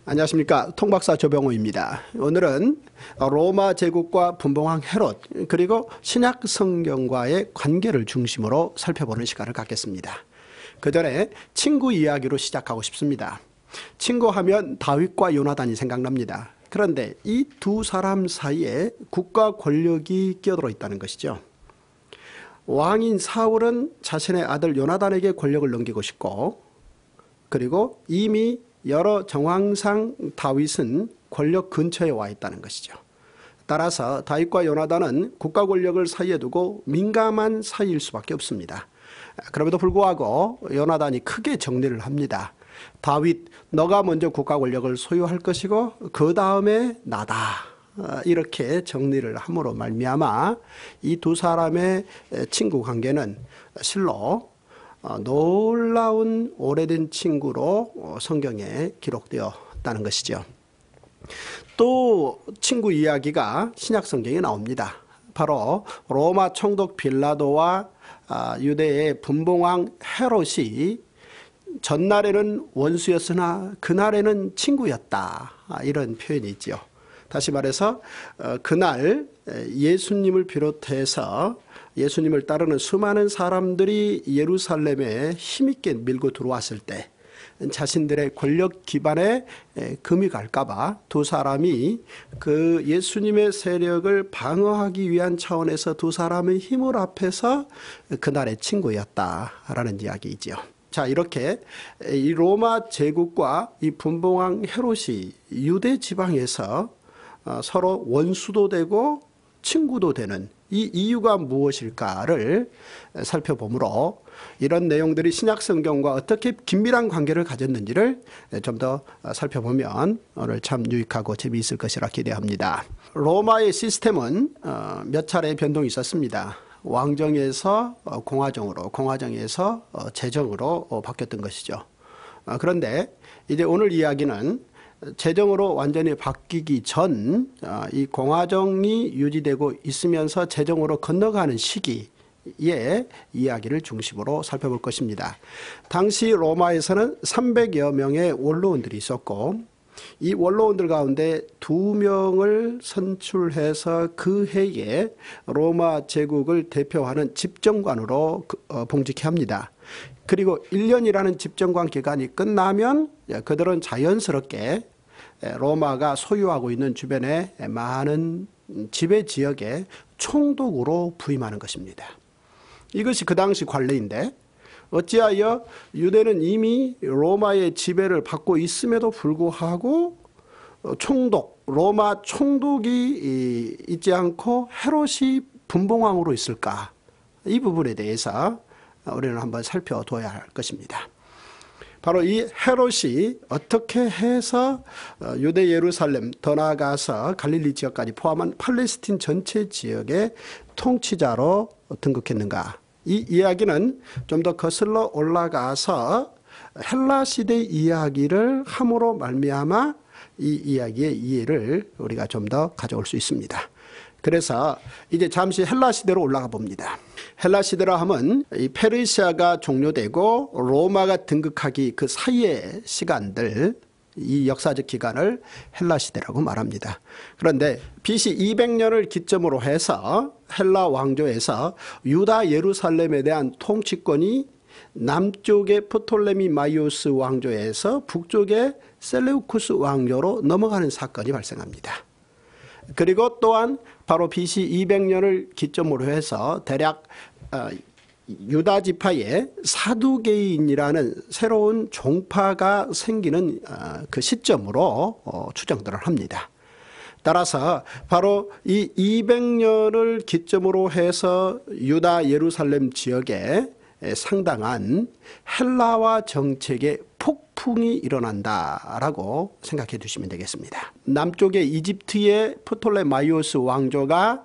안녕하십니까. 통박사 조병호입니다. 오늘은 로마 제국과 분봉왕 헤롯 그리고 신약 성경과의 관계를 중심으로 살펴보는 시간을 갖겠습니다. 그 전에 친구 이야기로 시작하고 싶습니다. 친구하면 다윗과 요나단이 생각납니다. 그런데 이 두 사람 사이에 국가 권력이 끼어들어 있다는 것이죠. 왕인 사울은 자신의 아들 요나단에게 권력을 넘기고 싶고, 그리고 이미 여러 정황상 다윗은 권력 근처에 와 있다는 것이죠. 따라서 다윗과 요나단은 국가 권력을 사이에 두고 민감한 사이일 수밖에 없습니다. 그럼에도 불구하고 요나단이 크게 정리를 합니다. 다윗, 너가 먼저 국가 권력을 소유할 것이고 그 다음에 나다. 이렇게 정리를 함으로 말미암아 이 두 사람의 친구 관계는 실로 놀라운 오래된 친구로 성경에 기록되었다는 것이죠. 또 친구 이야기가 신약 성경에 나옵니다. 바로 로마 총독 빌라도와 유대의 분봉왕 헤롯이 전날에는 원수였으나 그날에는 친구였다. 이런 표현이 있죠. 다시 말해서 그날 예수님을 비롯해서 예수님을 따르는 수많은 사람들이 예루살렘에 힘있게 밀고 들어왔을 때 자신들의 권력 기반에 금이 갈까봐 두 사람이 그 예수님의 세력을 방어하기 위한 차원에서 두 사람의 힘을 합해서 그날의 친구였다라는 이야기이죠. 자, 이렇게 이 로마 제국과 이 분봉왕 헤롯이 유대 지방에서 서로 원수도 되고 친구도 되는 이 이유가 무엇일까를 살펴보므로 이런 내용들이 신약 성경과 어떻게 긴밀한 관계를 가졌는지를 좀 더 살펴보면 오늘 참 유익하고 재미있을 것이라 기대합니다. 로마의 시스템은 몇 차례 변동이 있었습니다. 왕정에서 공화정으로, 공화정에서 제정으로 바뀌었던 것이죠. 그런데 이제 오늘 이야기는 제정으로 완전히 바뀌기 전 이 공화정이 유지되고 있으면서 제정으로 건너가는 시기의 이야기를 중심으로 살펴볼 것입니다. 당시 로마에서는 300여 명의 원로원들이 있었고, 이 원로원들 가운데 2명을 선출해서 그 해에 로마 제국을 대표하는 집정관으로 봉직해야 합니다. 그리고 1년이라는 집정관 기간이 끝나면 그들은 자연스럽게 로마가 소유하고 있는 주변의 많은 지배 지역에 총독으로 부임하는 것입니다. 이것이 그 당시 관례인데, 어찌하여 유대는 이미 로마의 지배를 받고 있음에도 불구하고 총독, 로마 총독이 있지 않고 헤롯이 분봉왕으로 있을까? 이 부분에 대해서 우리는 한번 살펴둬야 할 것입니다. 바로 이 헤롯이 어떻게 해서 유대 예루살렘, 더 나아가서 갈릴리 지역까지 포함한 팔레스틴 전체 지역의 통치자로 등극했는가? 이 이야기는 좀 더 거슬러 올라가서 헬라 시대 이야기를 함으로 말미암아 이 이야기의 이해를 우리가 좀 더 가져올 수 있습니다. 그래서 이제 잠시 헬라 시대로 올라가 봅니다. 헬라 시대라 하면 이 페르시아가 종료되고 로마가 등극하기 그 사이의 시간들, 이 역사적 기간을 헬라 시대라고 말합니다. 그런데 BC 200년을 기점으로 해서 헬라 왕조에서 유다 예루살렘에 대한 통치권이 남쪽의 프톨레미 마이오스 왕조에서 북쪽의 셀레우쿠스 왕조로 넘어가는 사건이 발생합니다. 그리고 또한 바로 BC 200년을 기점으로 해서 대략 유다 지파의 사두개인이라는 새로운 종파가 생기는 그 시점으로 추정들을 합니다. 따라서 바로 이 200년을 기점으로 해서 유다 예루살렘 지역에 상당한 헬라화 정책의 폭풍이 일어난다라고 생각해 두시면 되겠습니다. 남쪽의 이집트의 프톨레마이오스 왕조가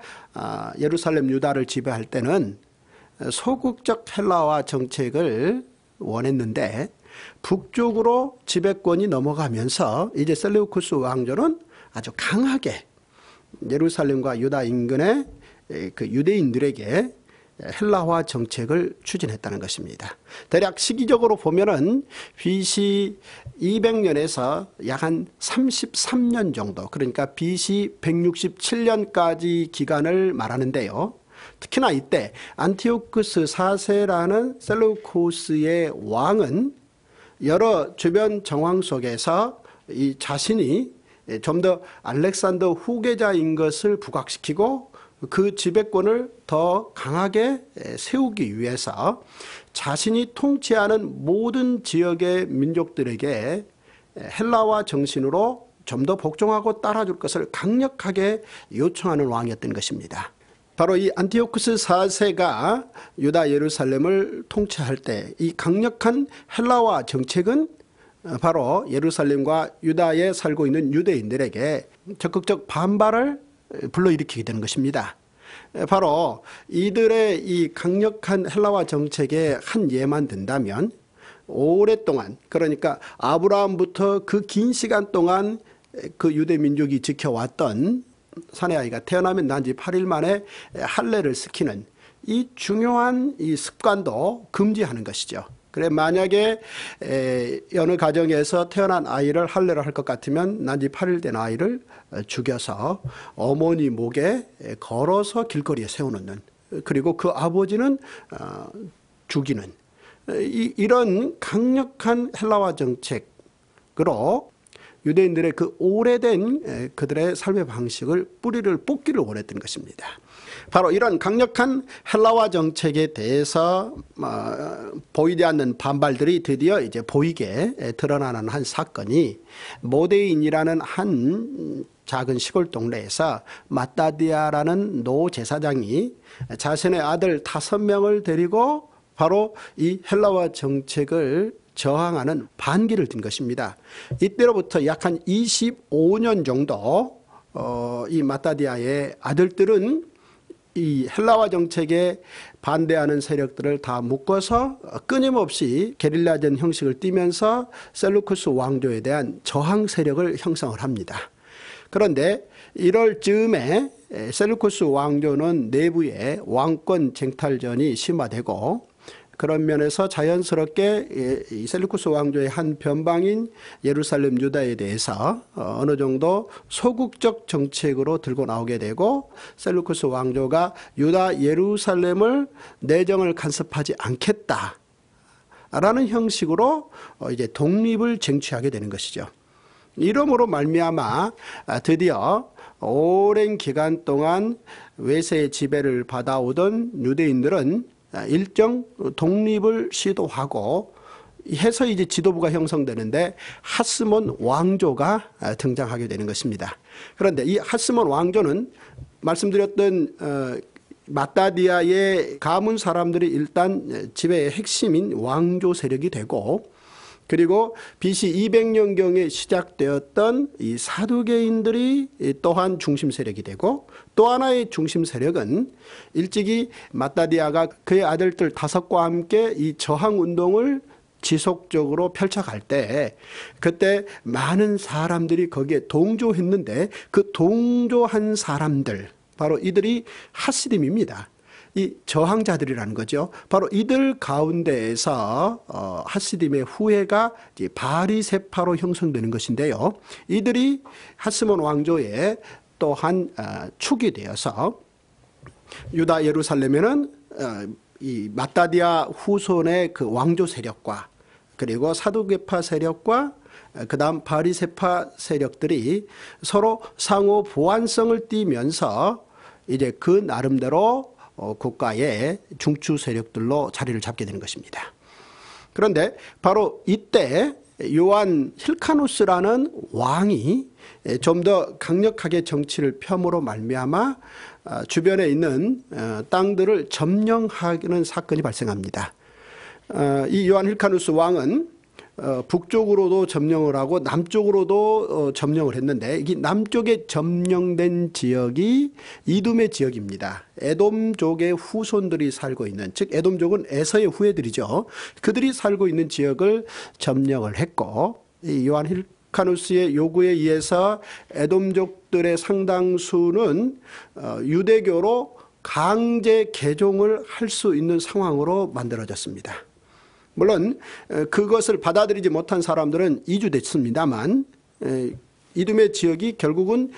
예루살렘 유다를 지배할 때는 소극적 헬라화 정책을 원했는데, 북쪽으로 지배권이 넘어가면서 이제 셀레우쿠스 왕조는 아주 강하게 예루살렘과 유다 인근의 그 유대인들에게 헬라화 정책을 추진했다는 것입니다. 대략 시기적으로 보면은 BC 200년에서 약 한 33년 정도, 그러니까 BC 167년까지 기간을 말하는데요. 특히나 이때 안티오쿠스 4세라는 셀루코스의 왕은 여러 주변 정황 속에서 이 자신이 좀 더 알렉산더 후계자인 것을 부각시키고 그 지배권을 더 강하게 세우기 위해서 자신이 통치하는 모든 지역의 민족들에게 헬라화 정신으로 좀 더 복종하고 따라줄 것을 강력하게 요청하는 왕이었던 것입니다. 바로 이 안티오쿠스 4세가 유다 예루살렘을 통치할 때 이 강력한 헬라화 정책은 바로 예루살렘과 유다에 살고 있는 유대인들에게 적극적 반발을 불러일으키게 되는 것입니다. 바로 이들의 이 강력한 헬라화 정책의 한 예만 든다면 오랫동안, 그러니까 아브라함부터 그 긴 시간 동안 그 유대 민족이 지켜왔던 사내 아이가 태어나면 난 지 8일 만에 할례를 시키는 이 중요한 이 습관도 금지하는 것이죠. 그래 만약에 어느 가정에서 태어난 아이를 할례를 할 것 같으면 난 지 8일 된 아이를 죽여서 어머니 목에 걸어서 길거리에 세워놓는, 그리고 그 아버지는 죽이는, 이런 강력한 헬라화 정책으로 유대인들의 그 오래된 그들의 삶의 방식을 뿌리를 뽑기를 원했던 것입니다. 바로 이런 강력한 헬라화 정책에 대해서 보이지 않는 반발들이 드디어 이제 보이게 드러나는 한 사건이 모데인이라는 한 작은 시골 동네에서 마따디아라는 노 제사장이 자신의 아들 5명을 데리고 바로 이 헬라화 정책을 저항하는 반기를 든 것입니다. 이때로부터 약 한 25년 정도 이 마따디아의 아들들은 이 헬라화 정책에 반대하는 세력들을 다 묶어서 끊임없이 게릴라전 형식을 띠면서 셀루쿠스 왕조에 대한 저항 세력을 형성을 합니다. 그런데 1월 즈음에 셀루쿠스 왕조는 내부에 왕권 쟁탈전이 심화되고, 그런 면에서 자연스럽게 이 셀루쿠스 왕조의 한 변방인 예루살렘 유다에 대해서 어느 정도 소국적 정책으로 들고 나오게 되고, 셀루쿠스 왕조가 유다 예루살렘을 내정을 간섭하지 않겠다라는 형식으로 이제 독립을 쟁취하게 되는 것이죠. 이러므로 말미암아 드디어 오랜 기간 동안 외세의 지배를 받아오던 유대인들은 일정 독립을 시도하고 해서 이제 지도부가 형성되는데 하스몬 왕조가 등장하게 되는 것입니다. 그런데 이 하스몬 왕조는 말씀드렸던 마따디아의 가문 사람들이 일단 지배의 핵심인 왕조 세력이 되고, 그리고 BC 200년경에 시작되었던 이 사두개인들이 또한 중심 세력이 되고, 또 하나의 중심 세력은 일찍이 마따디아가 그의 아들들 5과 함께 이 저항 운동을 지속적으로 펼쳐갈 때 그때 많은 사람들이 거기에 동조했는데 그 동조한 사람들, 바로 이들이 하시딤입니다. 이 저항자들이라는 거죠. 바로 이들 가운데에서 하시딤의 후예가 바리세파로 형성되는 것인데요. 이들이 하스몬 왕조의 또한 축이 되어서 유다 예루살렘에는 이 마따디아 후손의 그 왕조 세력과 그리고 사두개파 세력과 그 다음 바리세파 세력들이 서로 상호 보완성을 띠면서 이제 그 나름대로 국가의 중추 세력들로 자리를 잡게 되는 것입니다. 그런데 바로 이때 요한 힐카누스라는 왕이 좀 더 강력하게 정치를 펴므로 말미암아 주변에 있는 땅들을 점령하는 사건이 발생합니다. 이 요한 힐카누스 왕은 북쪽으로도 점령을 하고 남쪽으로도 점령을 했는데, 이 남쪽에 점령된 지역이 이둠의 지역입니다. 에돔족의 후손들이 살고 있는, 즉 에돔족은 에서의 후예들이죠. 그들이 살고 있는 지역을 점령을 했고, 이 요한 힐카누스의 요구에 의해서 에돔족들의 상당수는 유대교로 강제 개종을 할 수 있는 상황으로 만들어졌습니다. 물론 그것을 받아들이지 못한 사람들은 이주됐습니다만 이두메 지역이 결국은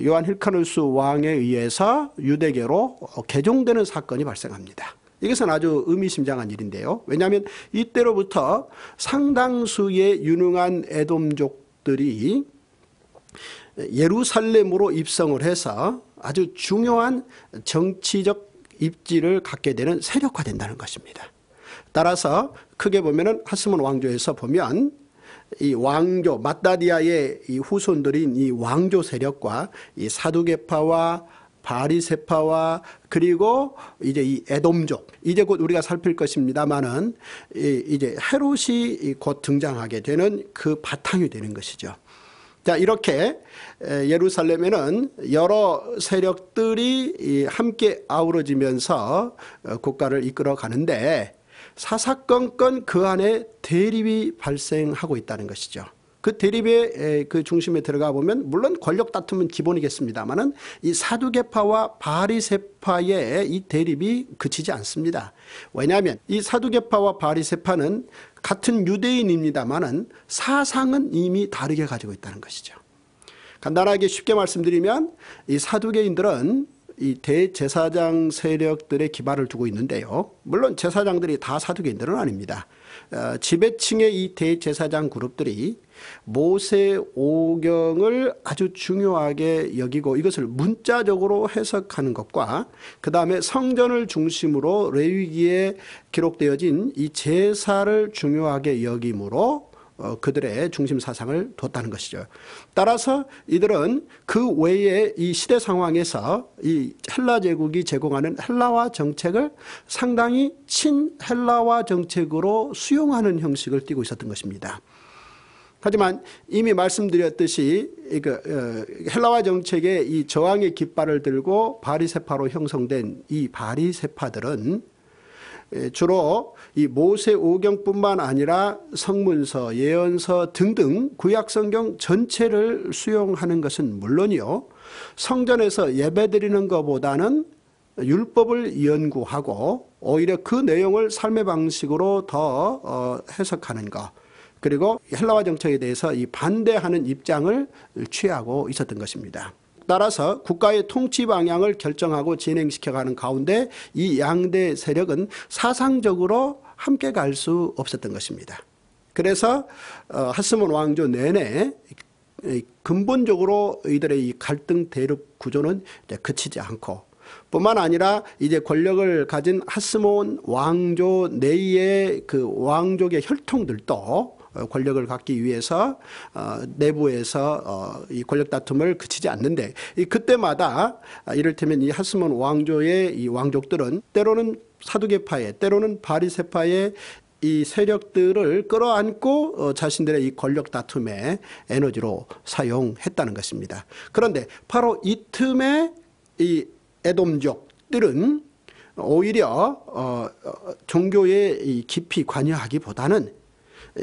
요한 힐카누스 왕에 의해서 유대교로 개종되는 사건이 발생합니다. 이것은 아주 의미심장한 일인데요. 왜냐하면 이때로부터 상당수의 유능한 에돔족들이 예루살렘으로 입성을 해서 아주 중요한 정치적 입지를 갖게 되는 세력화된다는 것입니다. 따라서 크게 보면은 하스몬 왕조에서 보면 이 왕조 마따디아의 이 후손들인 이 왕조 세력과 이 사두개파와 바리새파와 그리고 이제 이 에돔족, 이제 곧 우리가 살필 것입니다만은 이제 헤롯이 곧 등장하게 되는 그 바탕이 되는 것이죠. 자, 이렇게 예루살렘에는 여러 세력들이 함께 아우러지면서 국가를 이끌어 가는데 사사건건 그 안에 대립이 발생하고 있다는 것이죠. 그 대립의 그 중심에 들어가 보면 물론 권력 다툼은 기본이겠습니다만은 이 사두개파와 바리새파의 이 대립이 그치지 않습니다. 왜냐하면 이 사두개파와 바리새파는 같은 유대인입니다만은 사상은 이미 다르게 가지고 있다는 것이죠. 간단하게 쉽게 말씀드리면 이 사두개인들은 이 대제사장 세력들의 기반을 두고 있는데요. 물론 제사장들이 다 사두개인들은 아닙니다. 지배층의 이 대제사장 그룹들이 모세 오경을 아주 중요하게 여기고 이것을 문자적으로 해석하는 것과 그 다음에 성전을 중심으로 레위기에 기록되어진 이 제사를 중요하게 여김으로 그들의 중심 사상을 뒀다는 것이죠. 따라서 이들은 그 외에 이 시대 상황에서 이 헬라 제국이 제공하는 헬라화 정책을 상당히 친헬라화 정책으로 수용하는 형식을 띠고 있었던 것입니다. 하지만 이미 말씀드렸듯이 헬라화 정책의 이 저항의 깃발을 들고 바리새파로 형성된 이 바리새파들은 주로 이 모세 오경뿐만 아니라 성문서, 예언서 등등 구약성경 전체를 수용하는 것은 물론이요, 성전에서 예배드리는 것보다는 율법을 연구하고 오히려 그 내용을 삶의 방식으로 더 해석하는 것, 그리고 헬라화 정책에 대해서 이 반대하는 입장을 취하고 있었던 것입니다. 따라서 국가의 통치 방향을 결정하고 진행시켜가는 가운데 이 양대 세력은 사상적으로 함께 갈 수 없었던 것입니다. 그래서 하스몬 왕조 내내 근본적으로 이들의 이 갈등 대립 구조는 이제 그치지 않고 뿐만 아니라 이제 권력을 가진 하스몬 왕조 내의 그 왕족의 혈통들도 권력을 갖기 위해서 내부에서 이 권력 다툼을 그치지 않는데 그때마다 이를테면 이 하스몬 왕조의 이 왕족들은 때로는 사두개파의 때로는 바리새파의 이 세력들을 끌어안고 자신들의 이 권력 다툼의 에너지로 사용했다는 것입니다. 그런데 바로 이 틈에 이 에돔족들은 오히려 종교에 깊이 관여하기보다는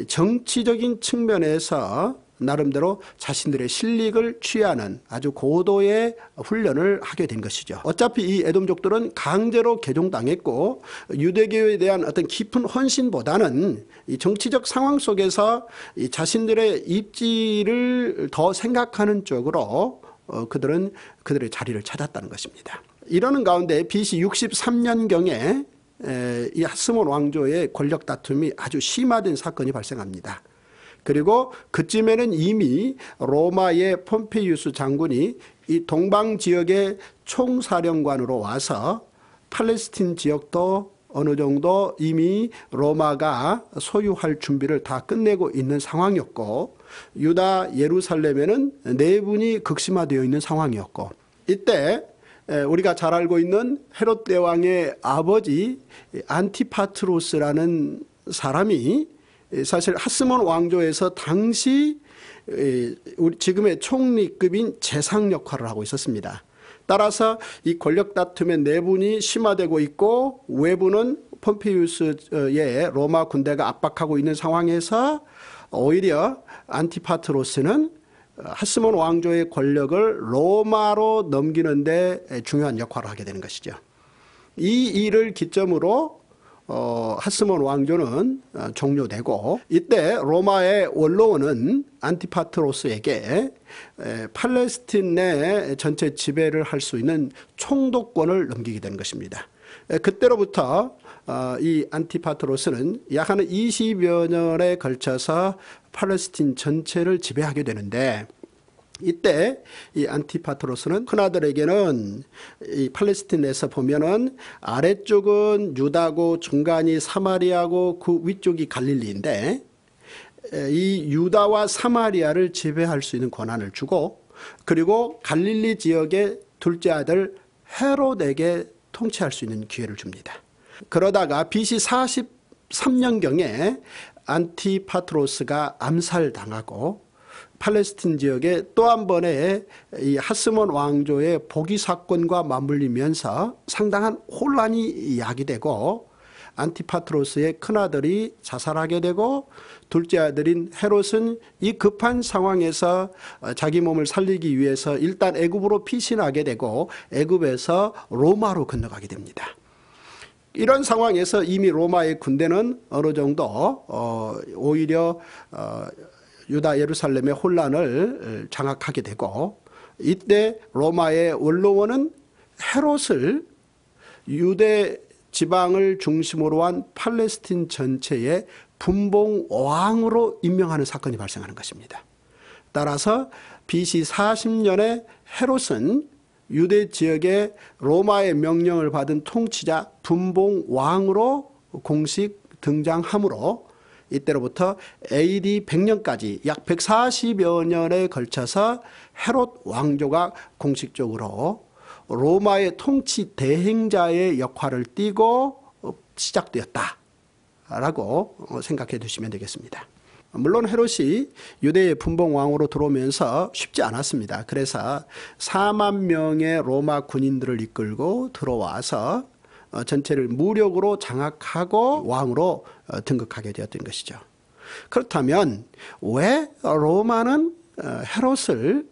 정치적인 측면에서 나름대로 자신들의 실력을 취하는 아주 고도의 훈련을 하게 된 것이죠. 어차피 이 에돔족들은 강제로 개종당했고 유대교에 대한 어떤 깊은 헌신보다는 이 정치적 상황 속에서 이 자신들의 입지를 더 생각하는 쪽으로 그들은 그들의 자리를 찾았다는 것입니다. 이러는 가운데 BC 63년경에 이 하스몬 왕조의 권력 다툼이 아주 심화된 사건이 발생합니다. 그리고 그쯤에는 이미 로마의 폼페이우스 장군이 이 동방 지역의 총사령관으로 와서 팔레스틴 지역도 어느 정도 이미 로마가 소유할 준비를 다 끝내고 있는 상황이었고 유다 예루살렘에는 내분이 극심화되어 있는 상황이었고 이때 우리가 잘 알고 있는 헤롯 대왕의 아버지 안티파트로스라는 사람이 사실 하스몬 왕조에서 당시 지금의 총리급인 재상 역할을 하고 있었습니다. 따라서 이 권력 다툼의 내분이 심화되고 있고 외부는 폼페이우스의 로마 군대가 압박하고 있는 상황에서 오히려 안티파트로스는 하스몬 왕조의 권력을 로마로 넘기는 데 중요한 역할을 하게 되는 것이죠. 이 일을 기점으로 하스몬 왕조는 종료되고, 이때 로마의 원로원은 안티파트로스에게 팔레스틴 내 전체 지배를 할 수 있는 총독권을 넘기게 된 것입니다. 그때로부터 이 안티파트로스는 약 한 20여 년에 걸쳐서 팔레스틴 전체를 지배하게 되는데, 이때 이 안티파트로스는 큰아들에게는 이 팔레스틴에서 보면은 아래쪽은 유다고 중간이 사마리아고 그 위쪽이 갈릴리인데, 이 유다와 사마리아를 지배할 수 있는 권한을 주고, 그리고 갈릴리 지역의 둘째 아들 헤롯에게 통치할 수 있는 기회를 줍니다. 그러다가 BC 43년경에 안티파트로스가 암살당하고 팔레스틴 지역에 또 한 번의 이 하스몬 왕조의 복위 사건과 맞물리면서 상당한 혼란이 야기되고, 안티파트로스의 큰아들이 자살하게 되고, 둘째 아들인 헤롯은 이 급한 상황에서 자기 몸을 살리기 위해서 일단 애굽으로 피신하게 되고, 애굽에서 로마로 건너가게 됩니다. 이런 상황에서 이미 로마의 군대는 어느 정도 오히려 유다 예루살렘의 혼란을 장악하게 되고, 이때 로마의 원로원은 헤롯을 유대 지방을 중심으로 한 팔레스틴 전체의 분봉 왕으로 임명하는 사건이 발생하는 것입니다. 따라서 BC 40년에 헤롯은 유대 지역에 로마의 명령을 받은 통치자 분봉 왕으로 공식 등장하므로, 이때로부터 AD 100년까지 약 140여 년에 걸쳐서 헤롯 왕조가 공식적으로 로마의 통치 대행자의 역할을 띠고 시작되었다라고 생각해 두시면 되겠습니다. 물론 헤롯이 유대의 분봉왕으로 들어오면서 쉽지 않았습니다. 그래서 4만 명의 로마 군인들을 이끌고 들어와서 전체를 무력으로 장악하고 왕으로 등극하게 되었던 것이죠. 그렇다면 왜 로마는 헤롯을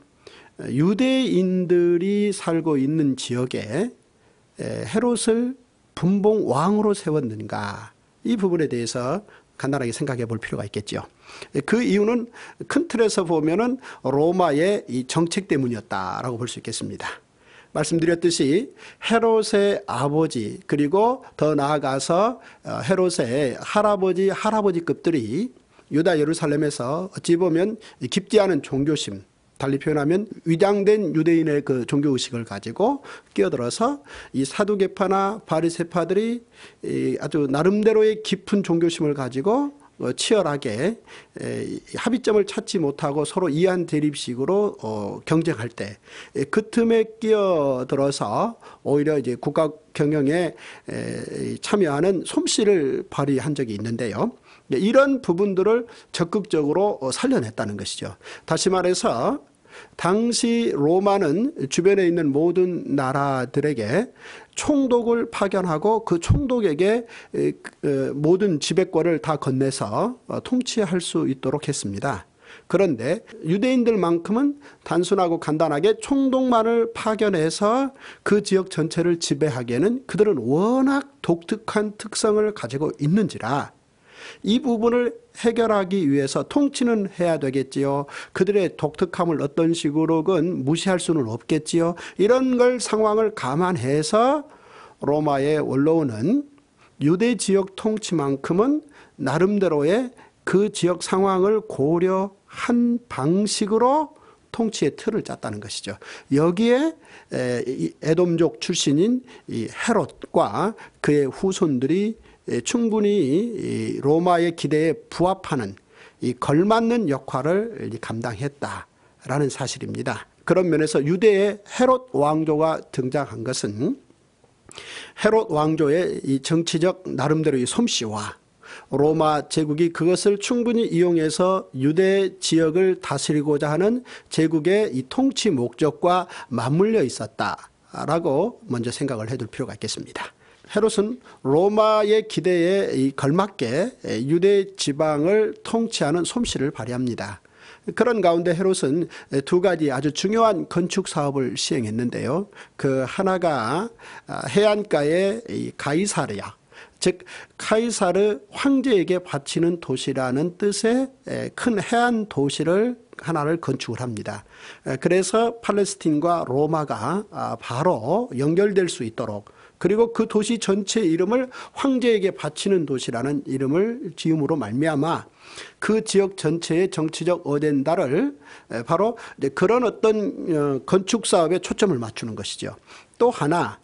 유대인들이 살고 있는 지역에 헤롯을 분봉 왕으로 세웠는가, 이 부분에 대해서 간단하게 생각해 볼 필요가 있겠죠. 그 이유는 큰 틀에서 보면은 로마의 이 정책 때문이었다라고 볼 수 있겠습니다. 말씀드렸듯이 헤롯의 아버지, 그리고 더 나아가서 헤롯의 할아버지급들이 유다 예루살렘에서 어찌 보면 깊지 않은 종교심, 달리 표현하면 위장된 유대인의 그 종교의식을 가지고 끼어들어서 이 사두개파나 바리새파들이 아주 나름대로의 깊은 종교심을 가지고 치열하게 합의점을 찾지 못하고 서로 이한 대립식으로 경쟁할 때 그 틈에 끼어들어서 오히려 이제 국가 경영에 참여하는 솜씨를 발휘한 적이 있는데요. 이런 부분들을 적극적으로 살려냈다는 것이죠. 다시 말해서 당시 로마는 주변에 있는 모든 나라들에게 총독을 파견하고 그 총독에게 모든 지배권을 다 건네서 통치할 수 있도록 했습니다. 그런데 유대인들만큼은 단순하고 간단하게 총독만을 파견해서 그 지역 전체를 지배하기에는 그들은 워낙 독특한 특성을 가지고 있는지라 이 부분을 해결하기 위해서 통치는 해야 되겠지요. 그들의 독특함을 어떤 식으로건 무시할 수는 없겠지요. 이런 걸 상황을 감안해서 로마의 원로원은 유대 지역 통치만큼은 나름대로의 그 지역 상황을 고려한 방식으로 통치의 틀을 짰다는 것이죠. 여기에 에돔족 출신인 이 헤롯과 그의 후손들이 충분히 로마의 기대에 부합하는 이 걸맞는 역할을 감당했다라는 사실입니다. 그런 면에서 유대의 헤롯 왕조가 등장한 것은 헤롯 왕조의 이 정치적 나름대로의 솜씨와 로마 제국이 그것을 충분히 이용해서 유대 지역을 다스리고자 하는 제국의 이 통치 목적과 맞물려 있었다라고 먼저 생각을 해둘 필요가 있겠습니다. 헤롯은 로마의 기대에 걸맞게 유대 지방을 통치하는 솜씨를 발휘합니다. 그런 가운데 헤롯은 두 가지 아주 중요한 건축 사업을 시행했는데요. 그 하나가 해안가의 이 가이사랴, 즉 카이사르 황제에게 바치는 도시라는 뜻의 큰 해안 도시를 하나를 건축을 합니다. 그래서 팔레스틴과 로마가 바로 연결될 수 있도록, 그리고 그 도시 전체 이름을 황제에게 바치는 도시라는 이름을 지음으로 말미암아 그 지역 전체의 정치적 어젠다를 바로 그런 어떤 건축 사업에 초점을 맞추는 것이죠. 또 하나,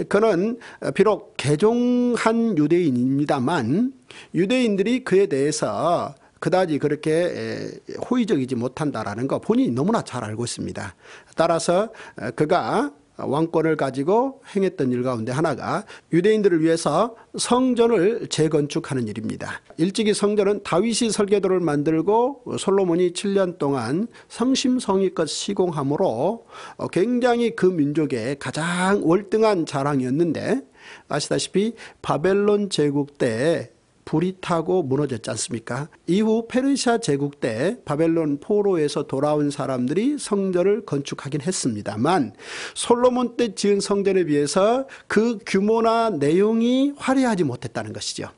그는 비록 개종한 유대인입니다만 유대인들이 그에 대해서 그다지 그렇게 호의적이지 못한다라는 거 본인이 너무나 잘 알고 있습니다. 따라서 그가 왕권을 가지고 행했던 일 가운데 하나가 유대인들을 위해서 성전을 재건축하는 일입니다. 일찍이 성전은 다윗이 설계도를 만들고 솔로몬이 7년 동안 성심성의껏 시공함으로 굉장히 그 민족의 가장 월등한 자랑이었는데, 아시다시피 바벨론 제국 때 불이 타고 무너졌지 않습니까? 이후 페르시아 제국 때 바벨론 포로에서 돌아온 사람들이 성전을 건축하긴 했습니다만 솔로몬 때 지은 성전에 비해서 그 규모나 내용이 화려하지 못했다는 것이죠.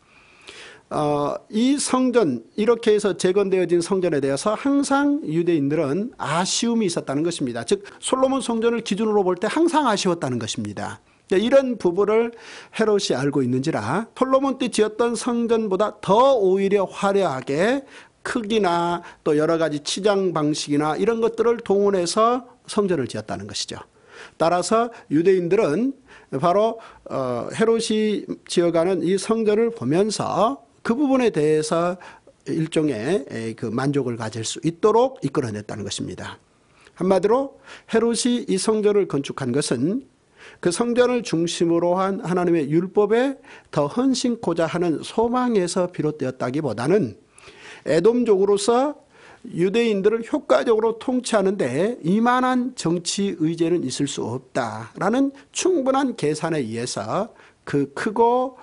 이 성전, 이렇게 해서 재건되어진 성전에 대해서 항상 유대인들은 아쉬움이 있었다는 것입니다. 즉 솔로몬 성전을 기준으로 볼 때 항상 아쉬웠다는 것입니다. 이런 부분을 헤롯이 알고 있는지라 솔로몬 때 지었던 성전보다 더 오히려 화려하게 크기나 또 여러 가지 치장 방식이나 이런 것들을 동원해서 성전을 지었다는 것이죠. 따라서 유대인들은 바로 헤롯이 지어가는 이 성전을 보면서 그 부분에 대해서 일종의 그 만족을 가질 수 있도록 이끌어냈다는 것입니다. 한마디로 헤롯이 이 성전을 건축한 것은 그 성전을 중심으로 한 하나님의 율법에 더 헌신코자 하는 소망에서 비롯되었다기보다는 에돔족으로서 유대인들을 효과적으로 통치하는데 이만한 정치 의제는 있을 수 없다라는 충분한 계산에 의해서 그 크고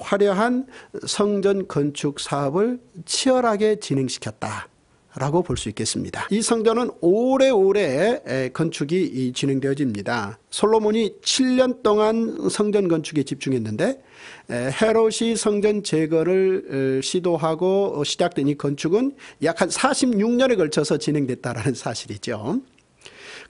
화려한 성전 건축 사업을 치열하게 진행시켰다 라고 볼 수 있겠습니다. 이 성전은 오래오래 건축이 진행되어집니다. 솔로몬이 7년 동안 성전 건축에 집중했는데 헤롯이 성전 재건을 시도하고 시작된 이 건축은 약 한 46년에 걸쳐서 진행됐다는 사실이죠.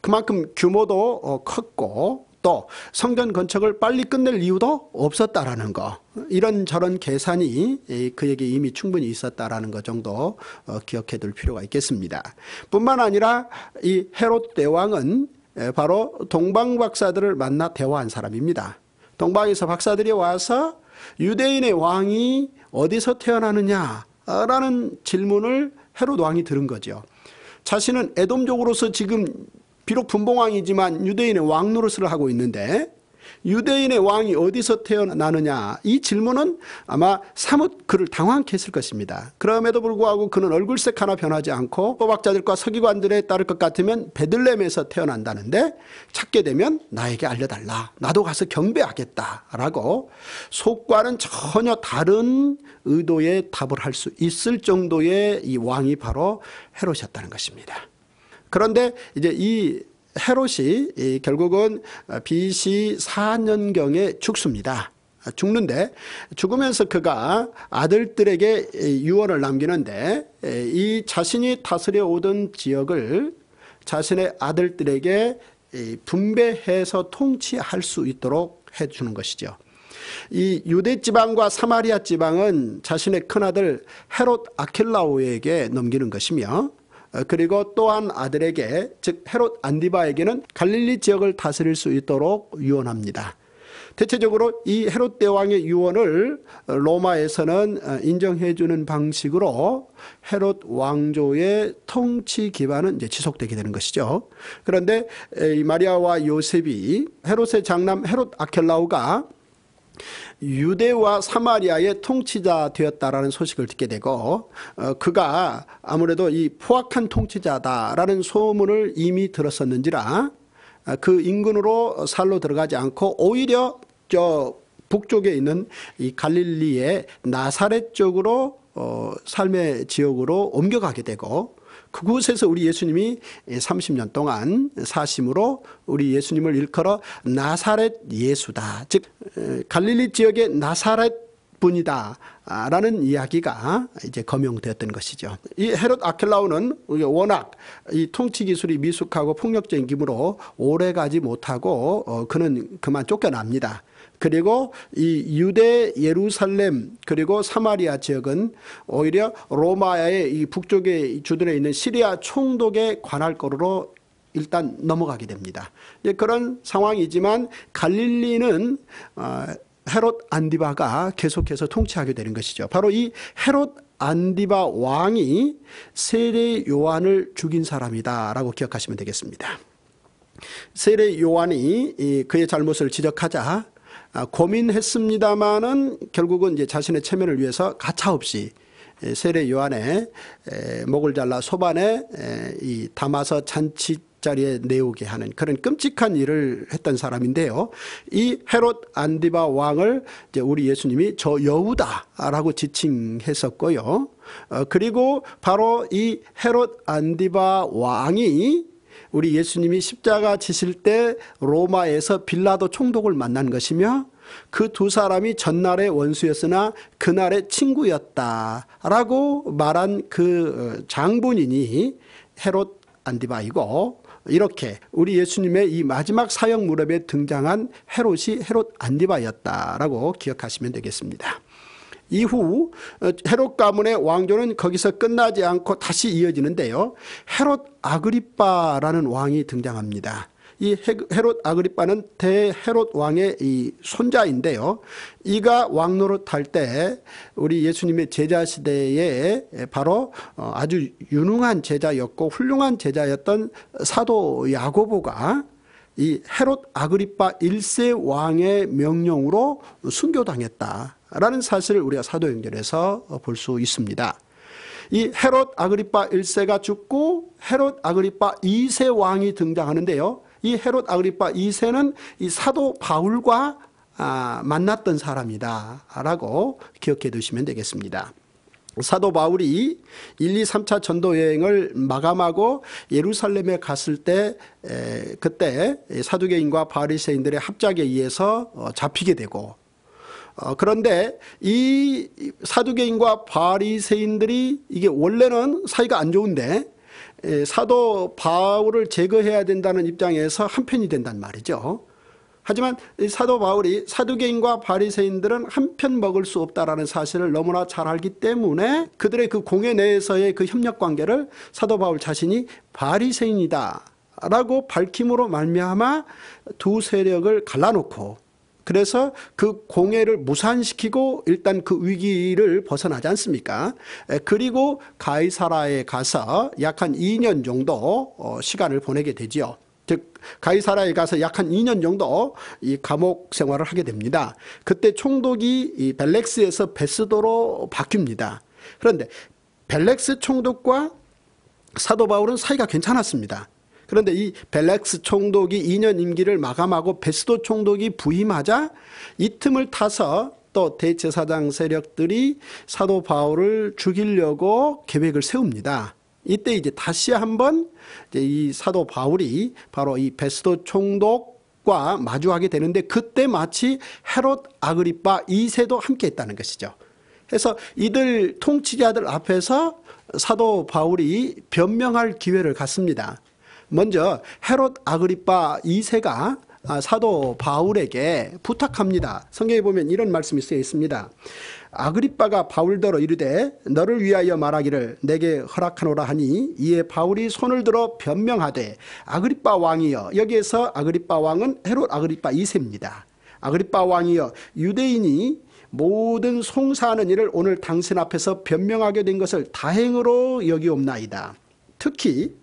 그만큼 규모도 컸고 또 성전 건축을 빨리 끝낼 이유도 없었다라는 거, 이런저런 계산이 그에게 이미 충분히 있었다라는 것 정도 기억해 둘 필요가 있겠습니다. 뿐만 아니라 이 헤롯 대왕은 바로 동방 박사들을 만나 대화한 사람입니다. 동방에서 박사들이 와서 유대인의 왕이 어디서 태어나느냐라는 질문을 헤롯 왕이 들은 거죠. 자신은 에돔족으로서 지금 비록 분봉왕이지만 유대인의 왕 노릇을 하고 있는데 유대인의 왕이 어디서 태어나느냐, 이 질문은 아마 사뭇 그를 당황케 했을 것입니다. 그럼에도 불구하고 그는 얼굴색 하나 변하지 않고 도박자들과 서기관들에 따를 것 같으면 베들레헴에서 태어난다는데 찾게 되면 나에게 알려달라, 나도 가서 경배하겠다라고 속과는 전혀 다른 의도의 답을 할 수 있을 정도의 이 왕이 바로 헤롯이었다는 것입니다. 그런데 이제 이 헤롯이 결국은 BC 4년경에 죽습니다. 죽는데 죽으면서 그가 아들들에게 유언을 남기는데 이 자신이 다스려 오던 지역을 자신의 아들들에게 분배해서 통치할 수 있도록 해주는 것이죠. 이 유대 지방과 사마리아 지방은 자신의 큰아들 헤롯 아켈라오에게 넘기는 것이며, 그리고 또한 아들에게, 즉 헤롯 안디바에게는 갈릴리 지역을 다스릴 수 있도록 유언합니다. 대체적으로 이 헤롯 대왕의 유언을 로마에서는 인정해 주는 방식으로 헤롯 왕조의 통치 기반은 이제 지속되게 되는 것이죠. 그런데 이 마리아와 요셉이 헤롯의 장남 헤롯 아켈라오가 유대와 사마리아의 통치자 되었다라는 소식을 듣게 되고 그가 아무래도 이 포악한 통치자다라는 소문을 이미 들었었는지라 그 인근으로 살로 들어가지 않고 오히려 저 북쪽에 있는 이 갈릴리의 나사렛 쪽으로 삶의 지역으로 옮겨가게 되고, 그곳에서 우리 예수님이 30년 동안 사심으로 우리 예수님을 일컬어 나사렛 예수다. 즉 갈릴리 지역의 나사렛 분이다 라는 이야기가 이제 거명되었던 것이죠. 이 헤롯 아켈라오는 워낙 이 통치 기술이 미숙하고 폭력적인 기므로 오래 가지 못하고 그는 그만 쫓겨납니다. 그리고 이 유대, 예루살렘 그리고 사마리아 지역은 오히려 로마의 이 북쪽에 주둔해 있는 시리아 총독의 관할거리로 일단 넘어가게 됩니다. 그런 상황이지만 갈릴리는 헤롯 안디바가 계속해서 통치하게 되는 것이죠. 바로 이 헤롯 안디바 왕이 세례 요한을 죽인 사람이다라고 기억하시면 되겠습니다. 세례 요한이 그의 잘못을 지적하자 고민했습니다마는 결국은 이제 자신의 체면을 위해서 가차없이 세례 요한의 목을 잘라 소반에 이 담아서 잔치 자리에 내오게 하는 그런 끔찍한 일을 했던 사람인데요. 이 헤롯 안디바 왕을 이제 우리 예수님이 저 여우다라고 지칭했었고요. 그리고 바로 이 헤롯 안디바 왕이 우리 예수님이 십자가 지실 때 로마에서 빌라도 총독을 만난 것이며 그 두 사람이 전날의 원수였으나 그날의 친구였다라고 말한 그 장본인이 헤롯 안디바이고, 이렇게 우리 예수님의 이 마지막 사역 무렵에 등장한 헤롯이 헤롯 안디바였다라고 기억하시면 되겠습니다. 이후 헤롯 가문의 왕조는 거기서 끝나지 않고 다시 이어지는데요. 헤롯 아그리빠라는 왕이 등장합니다. 이 헤롯 아그리빠는 대헤롯 왕의 이 손자인데요. 이가 왕노릇할 때 우리 예수님의 제자 시대에 바로 아주 유능한 제자였고 훌륭한 제자였던 사도 야고보가 이 헤롯 아그리빠 1세 왕의 명령으로 순교당했다라는 사실을 우리가 사도행전에서 볼 수 있습니다. 이 헤롯 아그리빠 1세가 죽고 헤롯 아그리빠 2세 왕이 등장하는데요. 이 헤롯 아그리빠 2세는 이 사도 바울과 만났던 사람이다 라고 기억해 두시면 되겠습니다. 사도 바울이 1, 2, 3차 전도 여행을 마감하고 예루살렘에 갔을 때 그때 사두개인과 바리새인들의 합작에 의해서 잡히게 되고, 그런데 이 사두개인과 바리새인들이 이게 원래는 사이가 안 좋은데 사도 바울을 제거해야 된다는 입장에서 한편이 된단 말이죠. 하지만 사도 바울이 사두개인과 바리새인들은 한편 먹을 수 없다라는 사실을 너무나 잘 알기 때문에 그들의 그 공회 내에서의 그 협력 관계를 사도 바울 자신이 바리새인이다 라고 밝힘으로 말미암아 두 세력을 갈라놓고, 그래서 그 공회를 무산시키고 일단 그 위기를 벗어나지 않습니까? 그리고 가이사라에 가서 약 한 2년 정도 시간을 보내게 되지요. 즉 가이사라에 가서 약 한 2년 정도 이 감옥 생활을 하게 됩니다. 그때 총독이 이 벨렉스에서 베스도로 바뀝니다. 그런데 벨렉스 총독과 사도 바울은 사이가 괜찮았습니다. 그런데 이 벨렉스 총독이 2년 임기를 마감하고 베스도 총독이 부임하자 이 틈을 타서 또 대제사장 세력들이 사도 바울을 죽이려고 계획을 세웁니다. 이때 이제 다시 한번 이 사도 바울이 바로 이 베스도 총독과 마주하게 되는데 그때 마치 헤롯 아그리빠 2세도 함께 했다는 것이죠. 그래서 이들 통치자들 앞에서 사도 바울이 변명할 기회를 갖습니다. 먼저 헤롯 아그리빠 2세가 사도 바울에게 부탁합니다. 성경에 보면 이런 말씀이 쓰여 있습니다. 아그리빠가 바울더러 이르되 너를 위하여 말하기를 내게 허락하노라 하니 이에 바울이 손을 들어 변명하되 아그리빠 왕이여, 여기에서 아그리빠 왕은 헤롯 아그리빠 2세입니다. 아그리빠 왕이여, 유대인이 모든 송사하는 일을 오늘 당신 앞에서 변명하게 된 것을 다행으로 여기옵나이다. 특히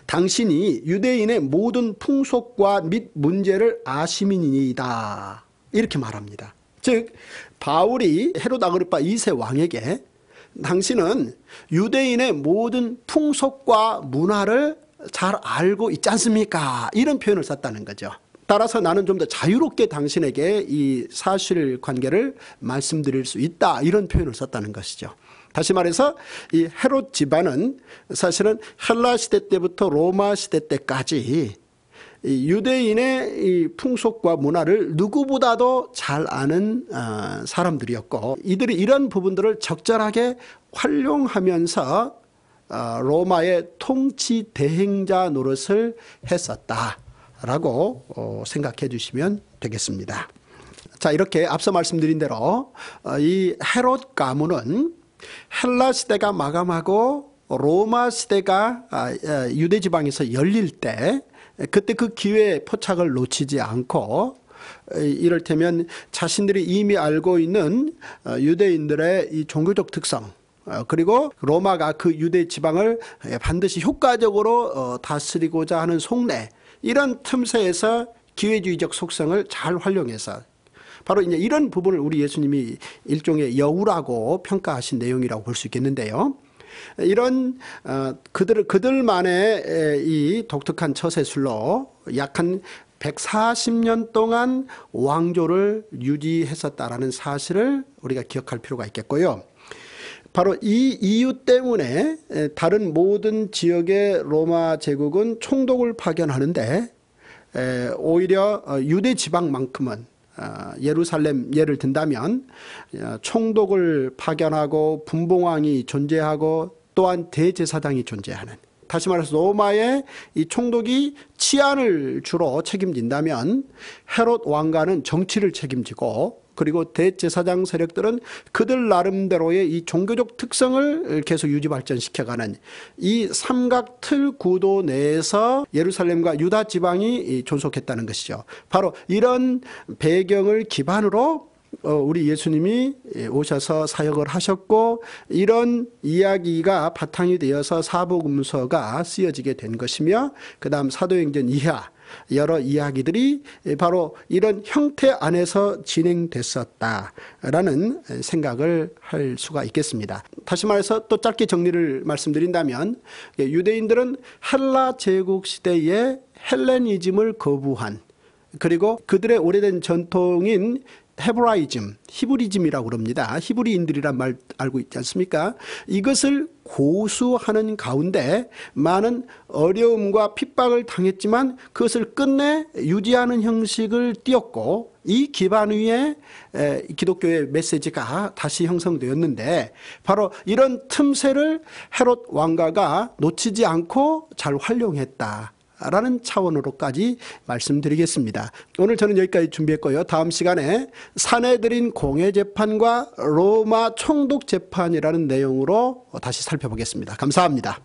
당신이 유대인의 모든 풍속과 및 문제를 아심이니이다. 이렇게 말합니다. 즉 바울이 헤롯 아그리빠 2세 왕에게 당신은 유대인의 모든 풍속과 문화를 잘 알고 있지 않습니까? 이런 표현을 썼다는 거죠. 따라서 나는 좀 더 자유롭게 당신에게 이 사실관계를 말씀드릴 수 있다, 이런 표현을 썼다는 것이죠. 다시 말해서 이 헤롯 집안은 사실은 헬라 시대 때부터 로마 시대 때까지 이 유대인의 이 풍속과 문화를 누구보다도 잘 아는 사람들이었고, 이들이 이런 부분들을 적절하게 활용하면서 로마의 통치 대행자 노릇을 했었다라고 생각해 주시면 되겠습니다. 자, 이렇게 앞서 말씀드린 대로 이 헤롯 가문은 헬라 시대가 마감하고 로마 시대가 유대 지방에서 열릴 때, 그때 그 기회의 포착을 놓치지 않고, 이를테면 자신들이 이미 알고 있는 유대인들의 이 종교적 특성, 그리고 로마가 그 유대 지방을 반드시 효과적으로 다스리고자 하는 속내, 이런 틈새에서 기회주의적 속성을 잘 활용해서, 바로 이제 이런 부분을 우리 예수님이 일종의 여우라고 평가하신 내용이라고 볼 수 있겠는데요. 이런 그들만의 이 독특한 처세술로 약 한 140년 동안 왕조를 유지했었다라는 사실을 우리가 기억할 필요가 있겠고요. 바로 이 이유 때문에 다른 모든 지역의 로마 제국은 총독을 파견하는데, 오히려 유대 지방만큼은, 예루살렘 예를 든다면 총독을 파견하고 분봉왕이 존재하고 또한 대제사장이 존재하는, 다시 말해서 로마의 이 총독이 치안을 주로 책임진다면 헤롯 왕가는 정치를 책임지고, 그리고 대제사장 세력들은 그들 나름대로의 이 종교적 특성을 계속 유지 발전시켜가는 이 삼각틀 구도 내에서 예루살렘과 유다 지방이 존속했다는 것이죠. 바로 이런 배경을 기반으로 우리 예수님이 오셔서 사역을 하셨고, 이런 이야기가 바탕이 되어서 사복음서가 쓰여지게 된 것이며, 그 다음 사도행전 이하 여러 이야기들이 바로 이런 형태 안에서 진행됐었다라는 생각을 할 수가 있겠습니다. 다시 말해서 또 짧게 정리를 말씀드린다면, 유대인들은 헬라 제국 시대에 헬레니즘을 거부한, 그리고 그들의 오래된 전통인 헤브라이즘, 히브리즘이라고 그럽니다. 히브리인들이란 말 알고 있지 않습니까? 이것을 고수하는 가운데 많은 어려움과 핍박을 당했지만 그것을 끝내 유지하는 형식을 띄었고, 이 기반 위에 기독교의 메시지가 다시 형성되었는데, 바로 이런 틈새를 헤롯 왕가가 놓치지 않고 잘 활용했다 라는 차원으로까지 말씀드리겠습니다. 오늘 저는 여기까지 준비했고요. 다음 시간에 사내들인 공회재판과 로마 총독재판이라는 내용으로 다시 살펴보겠습니다. 감사합니다.